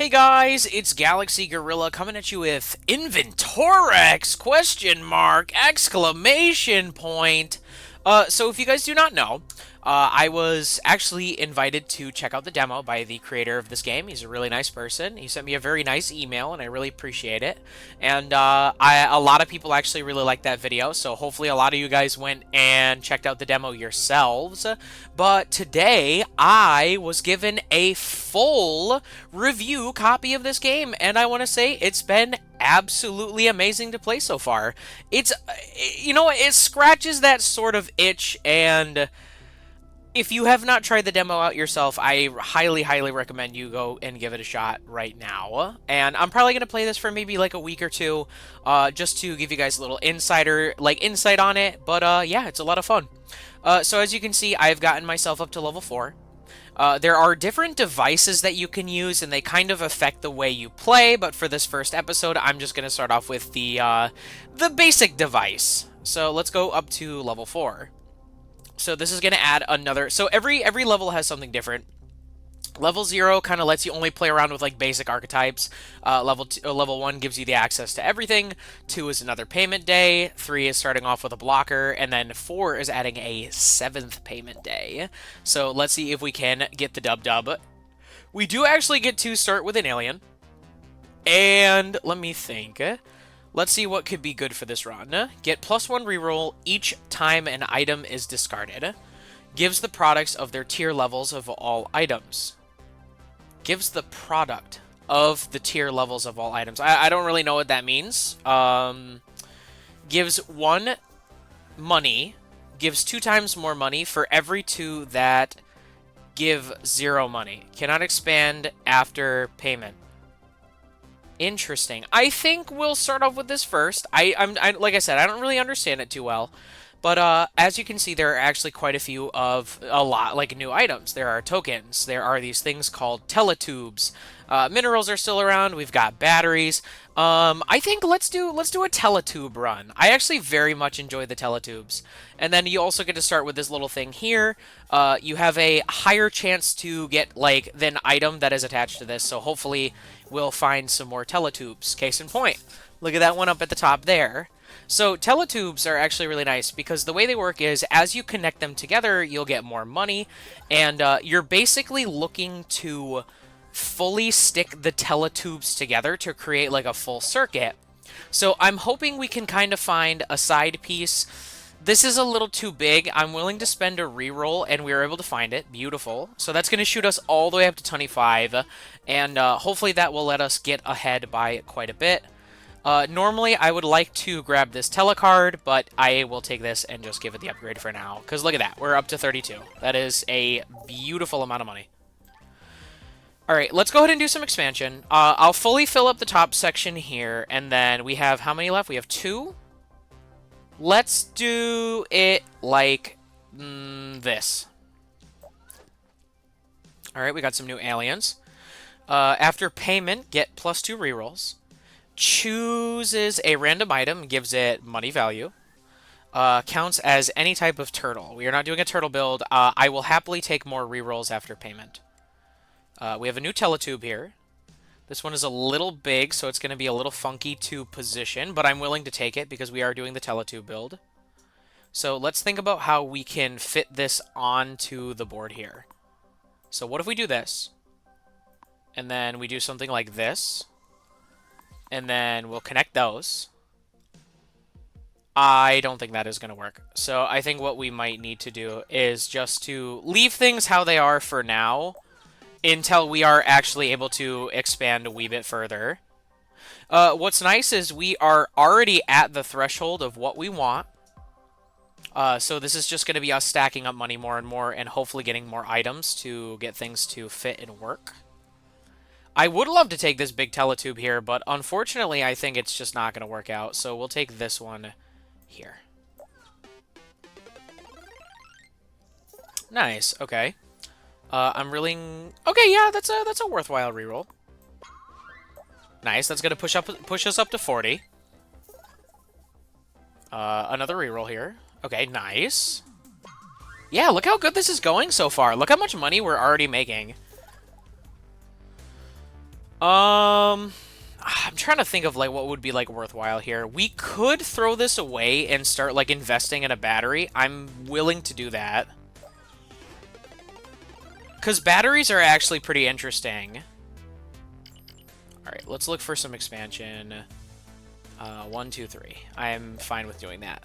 Hey guys, it's GalaxyGorilla coming at you with Inventorix question mark exclamation point. So if you guys do not know, I was actually invited to check out the demo by the creator of this game. He's a really nice person. He sent me a very nice email, and I really appreciate it. And a lot of people actually really liked that video, so hopefully a lot of you guys went and checked out the demo yourselves. But today, I was given a full review copy of this game, and I want to say it's been absolutely amazing to play so far. It's, it scratches that sort of itch, and if you have not tried the demo out yourself, I highly, highly recommend you go and give it a shot right now. And I'm probably going to play this for maybe like a week or two, just to give you guys a little insight on it. But yeah, it's a lot of fun. So as you can see, I've gotten myself up to level 4. There are different devices that you can use, and they kind of affect the way you play, but for this first episode, I'm just going to start off with the basic device. So let's go up to level 4. So this is going to add another... So every level has something different. Level 0 kind of lets you only play around with like basic archetypes. Level 1 gives you the access to everything. 2 is another payment day. 3 is starting off with a blocker. And then 4 is adding a 7th payment day. So let's see if we can get the dub. We do actually get to start with an alien. And let me think. Let's see what could be good for this run. Get +1 reroll each time an item is discarded. Gives the products of their tier levels of all items. Gives the product of the tier levels of all items. I don't really know what that means. Gives 1 money. Gives 2 times more money for every 2 that give 0 money. Cannot expand after payment. Interesting. I think we'll start off with this first. Like I said, I don't really understand it too well. But as you can see, there are actually quite a lot like new items. There are tokens. There are these things called teletubes. Minerals are still around. We've got batteries. I think let's do a teletube run. I actually very much enjoy the teletubes. And then you also get to start with this little thing here. You have a higher chance to get like an item that is attached to this. So hopefully we'll find some more teletubes. Case in point. Look at that one up at the top there. So teletubes are actually really nice because the way they work is as you connect them together, you'll get more money, and you're basically looking to fully stick the teletubes together to create like a full circuit. So I'm hoping we can kind of find a side piece. This is a little too big. I'm willing to spend a reroll, and we were able to find it. Beautiful. So that's going to shoot us all the way up to 25, and hopefully that will let us get ahead by quite a bit. Normally, I would like to grab this telecard, but I will take this and just give it the upgrade for now. Because look at that. We're up to 32. That is a beautiful amount of money. Alright, let's go ahead and do some expansion. I'll fully fill up the top section here, and then we have how many left? We have 2. Let's do it like this. Alright, we got some new aliens. After payment, get +2 rerolls. Chooses a random item, gives it money value. Counts as any type of turtle. We are not doing a turtle build. I will happily take more rerolls after payment. We have a new teletube here. This one is a little big, so it's going to be a little funky to position, but I'm willing to take it because we are doing the teletube build. So let's think about how we can fit this onto the board here. So what if we do this? And then we do something like this. And then we'll connect those. I don't think that is going to work. So I think what we might need to do is just to leave things how they are for now until we are actually able to expand a wee bit further. What's nice is we are already at the threshold of what we want. So this is just going to be us stacking up money more and more and hopefully getting more items to get things to fit and work. I would love to take this big teletube here, but unfortunately I think it's just not going to work out. So we'll take this one here. Nice, okay. I'm really... Okay, yeah, that's a worthwhile reroll. Nice, that's going to push us up to 40. Another reroll here. Okay, nice. Yeah, look how good this is going so far. Look how much money we're already making. I'm trying to think of like what would be like worthwhile here. We could throw this away and start like investing in a battery. I'm willing to do that. Because batteries are actually pretty interesting. Alright, let's look for some expansion. 1, 2, 3. I'm fine with doing that.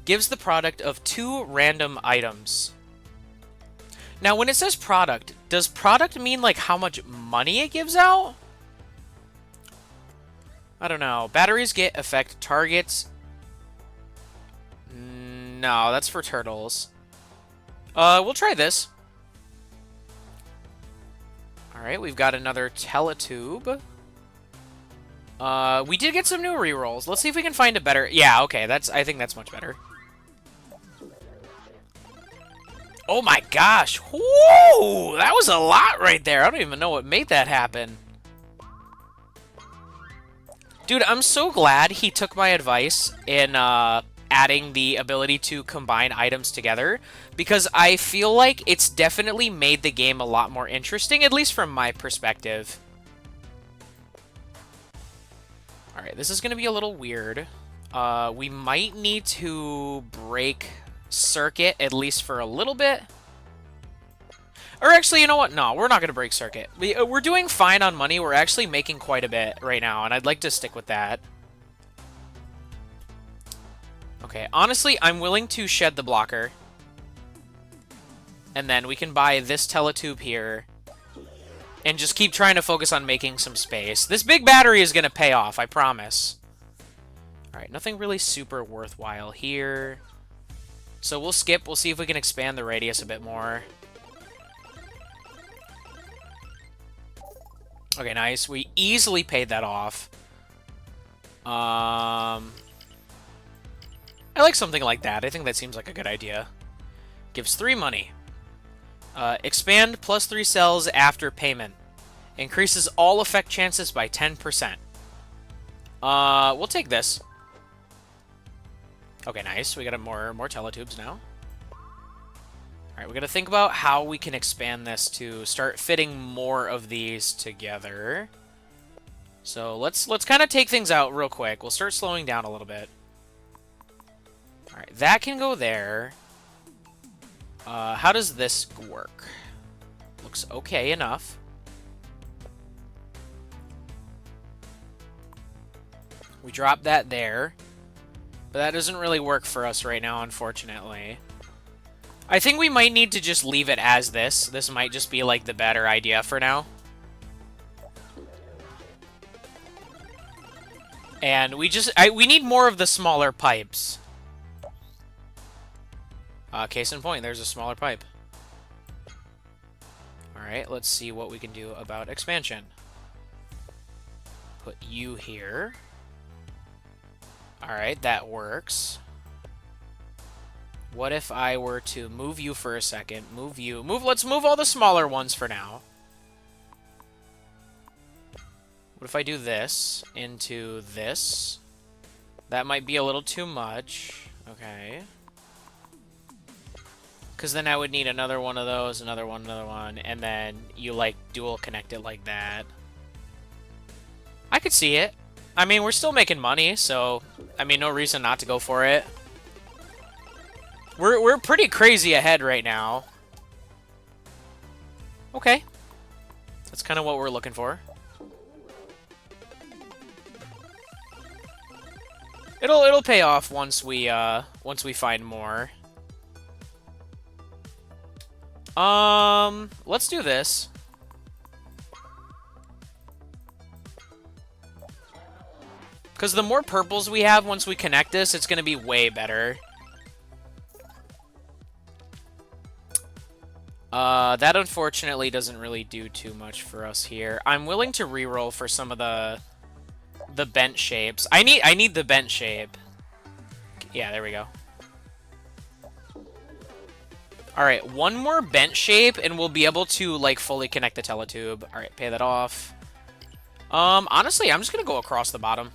Gives the product of 2 random items. Now, when it says product, does product mean like how much money it gives out? I don't know. Batteries get affect targets. No, that's for turtles. We'll try this. Alright, we've got another teletube. We did get some new rerolls. Let's see if we can find a better... Yeah, okay, I think that's much better. Oh my gosh! Whoa! That was a lot right there. I don't even know what made that happen. Dude, I'm so glad he took my advice in adding the ability to combine items together, because I feel like it's definitely made the game a lot more interesting, at least from my perspective. Alright, this is going to be a little weird. We might need to break circuit, at least for a little bit. Or actually, you know what? No, we're not going to break circuit. We're doing fine on money. We're actually making quite a bit right now, and I'd like to stick with that. Okay, honestly, I'm willing to shed the blocker. And then we can buy this teletube here. And just keep trying to focus on making some space. This big battery is going to pay off, I promise. Alright, nothing really super worthwhile here. So we'll skip. We'll see if we can expand the radius a bit more. Okay, nice. We easily paid that off. I like something like that. I think that seems like a good idea. Gives 3 money. Expand plus 3 cells after payment. Increases all effect chances by 10%. We'll take this. Okay, nice. We got more teletubes now. Alright, we gotta think about how we can expand this to start fitting more of these together. So let's kind of take things out real quick. We'll start slowing down a little bit. Alright, that can go there. How does this work? Looks okay enough. We drop that there. But that doesn't really work for us right now, unfortunately. I think we might need to just leave it as this. This might just be, like, the better idea for now. And we need more of the smaller pipes. Case in point, there's a smaller pipe. Alright, let's see what we can do about expansion. Put you here. Alright, that works. What if I were to move you for a second? Move you. Let's move all the smaller ones for now. What if I do this into this? That might be a little too much. Okay. Because then I would need another one of those, another one, and then you, like, dual connect it like that. I could see it. I mean, we're still making money, so, I mean, no reason not to go for it. We're pretty crazy ahead right now. Okay. That's kind of what we're looking for. It'll pay off once we find more. Let's do this. Because the more purples we have once we connect this, it's going to be way better. That unfortunately doesn't really do too much for us here. I'm willing to reroll for some of the bent shapes. I need the bent shape. Yeah, there we go. Alright, one more bent shape and we'll be able to, like, fully connect the teletube. Alright, pay that off. Honestly, I'm just gonna go across the bottom.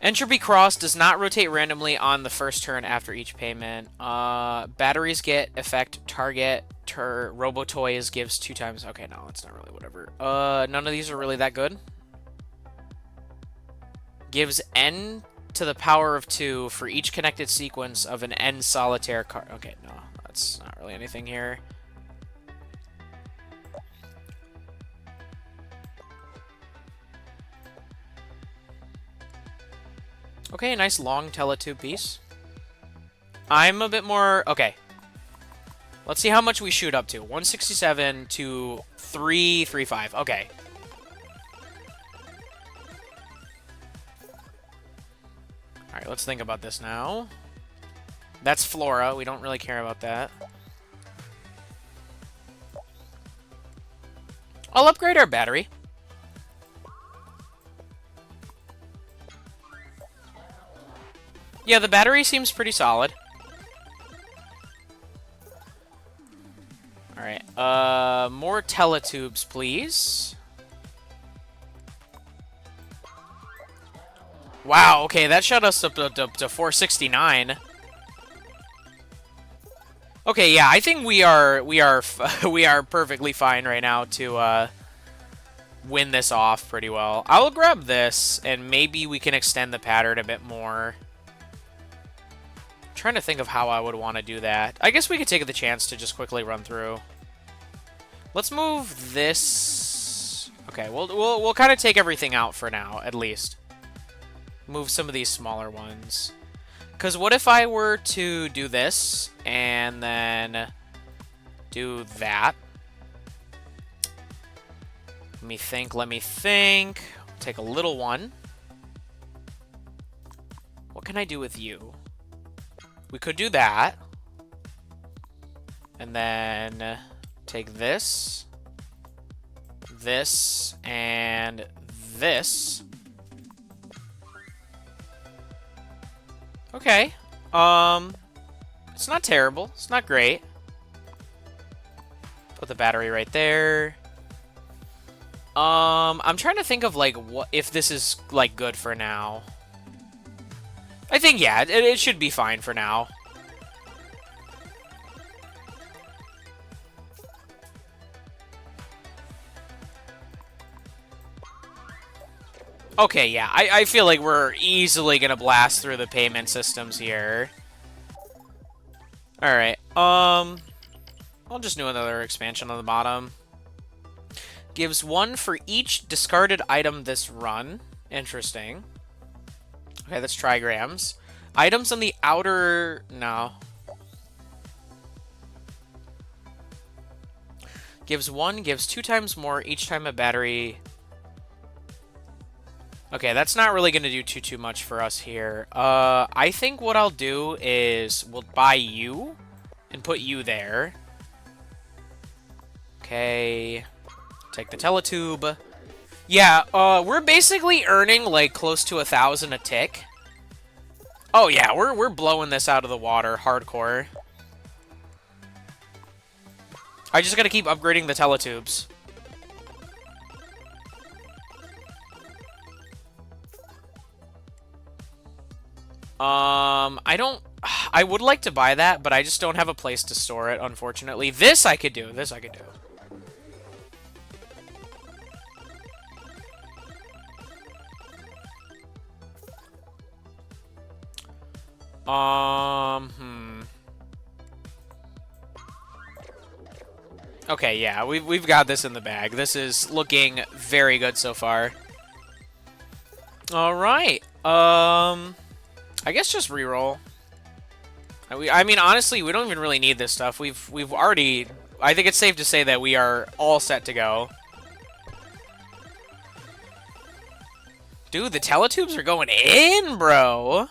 Entropy Cross does not rotate randomly on the first turn after each payment. Batteries get effect target Robotoys gives 2 times. Okay, no, it's not really whatever. None of these are really that good. Gives n to the power of 2 for each connected sequence of an n solitaire card. Okay, no, that's not really anything here. Okay, nice long teletube piece. I'm a bit more... Okay. Let's see how much we shoot up to. 167 to 335. Okay. Alright, let's think about this now. That's Flora. We don't really care about that. I'll upgrade our battery. Yeah, the battery seems pretty solid. Alright, more teletubes, please. Wow, okay, that shot us up to 469. Okay, yeah, I think we are perfectly fine right now to win this off pretty well. I'll grab this, and maybe we can extend the pattern a bit more. Trying to think of how I would want to do that. I guess we could take the chance to just quickly run through. Let's move this. Okay, we'll kind of take everything out for now, at least. Move some of these smaller ones. Because what if I were to do this and then do that? Let me think. Take a little one. What can I do with you? We could do that. And then take this, and this. Okay. It's not terrible. It's not great. Put the battery right there. I'm trying to think of, like, what if this is, like, good for now. I think, yeah, it should be fine for now. Okay, yeah, I feel like we're easily gonna blast through the payment systems here. Alright, I'll just do another expansion on the bottom. Gives 1 for each discarded item this run. Interesting. Okay, that's trigrams. Items on the outer... No. Gives 1, gives 2 times more each time a battery... Okay, that's not really going to do too much for us here. I think what I'll do is we'll buy you and put you there. Okay. Take the teletube. Yeah, we're basically earning, like, close to 1,000 a tick. Oh, yeah, we're blowing this out of the water hardcore. I just gotta keep upgrading the teletubes. I would like to buy that, but I just don't have a place to store it, unfortunately. This I could do. This I could do. Okay, yeah, we've got this in the bag. This is looking very good so far. All right. I guess just reroll. I mean, honestly, we don't even really need this stuff. We've already... I think it's safe to say that we are all set to go. Dude, the teletubes are going in, bro.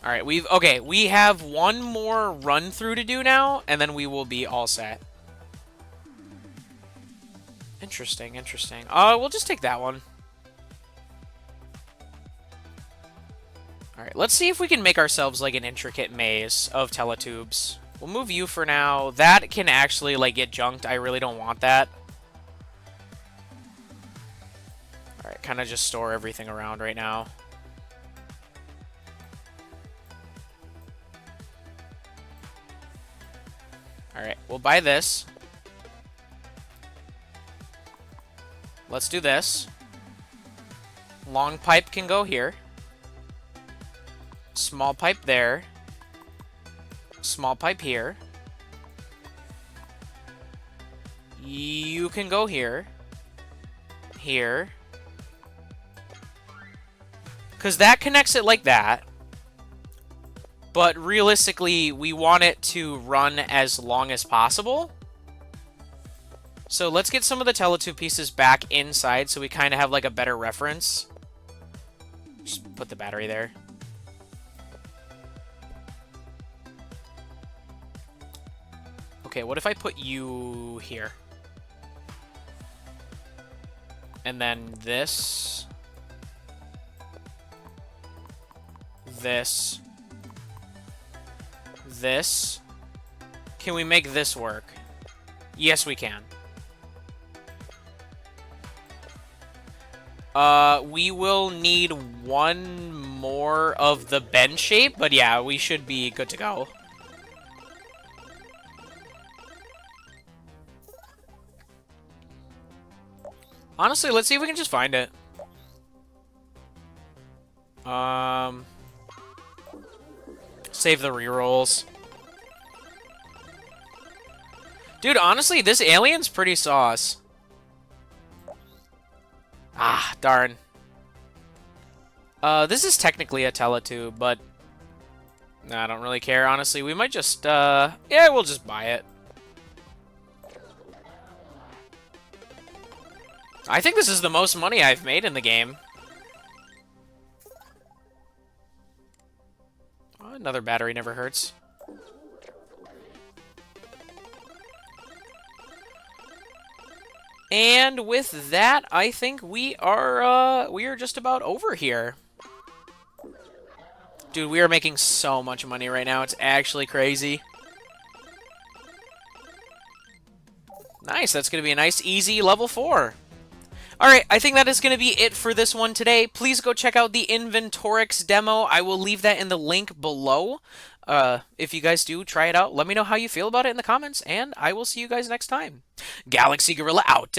All right, we have one more run through to do now, and then we will be all set. Interesting, interesting. We'll just take that one. All right, let's see if we can make ourselves like an intricate maze of teletubes. We'll move you for now. That can actually like get junked. I really don't want that. All right, kind of just store everything around right now. Alright, we'll buy this. Let's do this. Long pipe can go here. Small pipe there. Small pipe here. You can go here. Here. Because that connects it like that. But realistically, we want it to run as long as possible. So let's get some of the teletube pieces back inside so we kind of have like a better reference. Just put the battery there. Okay, what if I put you here? And then this. This. This. Can we make this work? Yes, we can. We will need one more of the bend shape, but yeah, we should be good to go. Honestly, let's see if we can just find it. Save the rerolls. Dude, honestly, this alien's pretty sauce. Ah, darn. This is technically a teletube, but I don't really care, honestly. We might just, yeah, we'll just buy it. I think this is the most money I've made in the game. Oh, another battery never hurts. And with that, I think we are just about over here. Dude, we are making so much money right now. It's actually crazy. Nice. That's going to be a nice, easy level 4. Alright, I think that is going to be it for this one today. Please go check out the Inventorix demo. I will leave that in the link below. If you guys do, try it out. Let me know how you feel about it in the comments, and I will see you guys next time. GalaxyGorilla out.